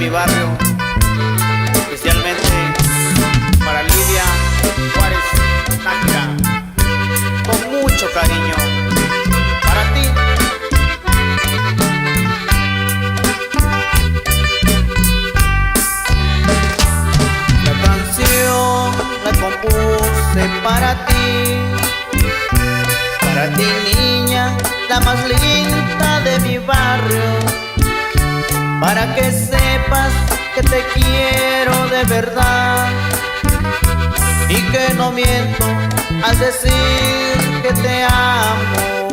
mi barrio, especialmente para Lidia Juárez Nájera, con mucho cariño para ti. La canción la compuse para ti niña, la más linda de mi barrio, para que sepas que te quiero de verdad y que no miento al decir que te amo.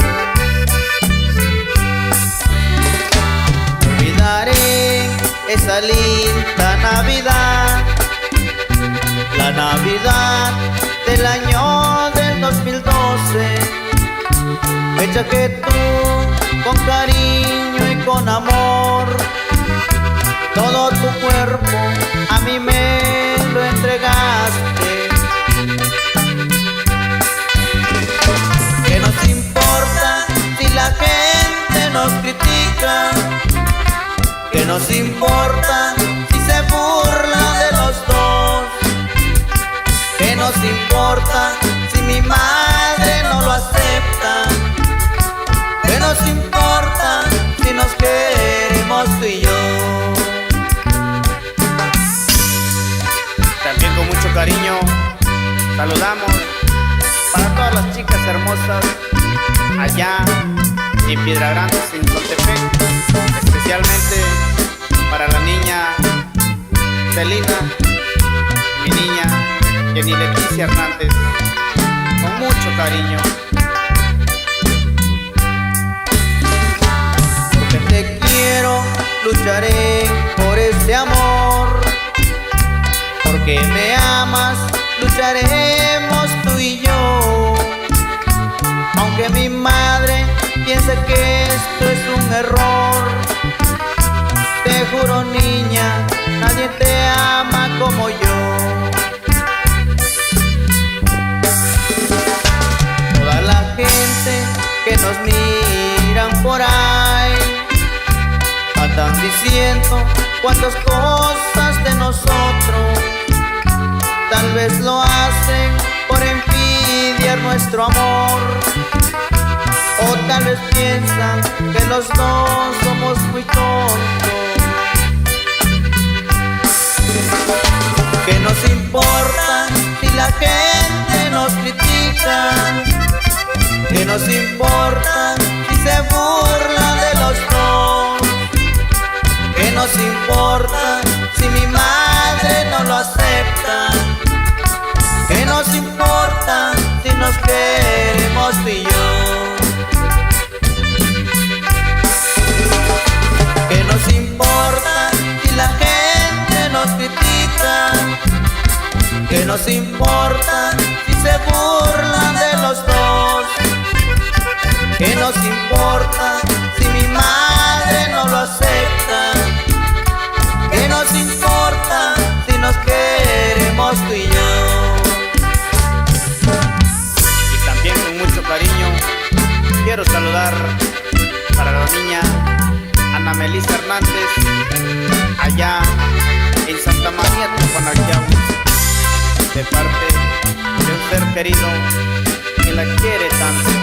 Olvidaré esa linda Navidad, la Navidad del año del 2012, fecha que tú con cariño y con amor todo tu cuerpo a mí me lo entregaste. ¿Qué nos importa si la gente nos critica? ¿Qué nos importa si se burla de los dos? ¿Qué nos importa si mi madre no lo acepta? ¿Qué nos importa si nos queremos tú y yo? También con mucho cariño saludamos para todas las chicas hermosas allá en Piedra Grande, en Soltepec, especialmente para la niña Celina, mi niña Jenny Leticia Hernández, con mucho cariño. Porque te quiero, lucharé por este amor. Porque me amas, lucharemos tú y yo. Aunque mi madre piense que esto es un error, te juro niña, nadie te ama como yo. Toda la gente que nos miran por ahí andan diciendo cuántas cosas de nosotros. Tal vez lo hacen por envidiar nuestro amor, o tal vez piensan que los dos somos muy tontos. ¿Qué nos importa si la gente nos critica? ¿Qué nos importa si se burlan de los dos? ¿Qué nos importa si mi madre no lo acepta? ¿Qué nos importa si nos queremos tú y yo? ¿Qué nos importa si la gente nos critica? ¿Qué nos importa si se burlan de los dos? ¿Qué nos importa si mi madre no lo acepta? ¿Qué nos importa si nos queremos tú y yo? Y también con mucho cariño quiero saludar para la niña Ana Melissa Hernández allá en Santa María Tepanayau, de parte de un ser querido que la quiere tanto.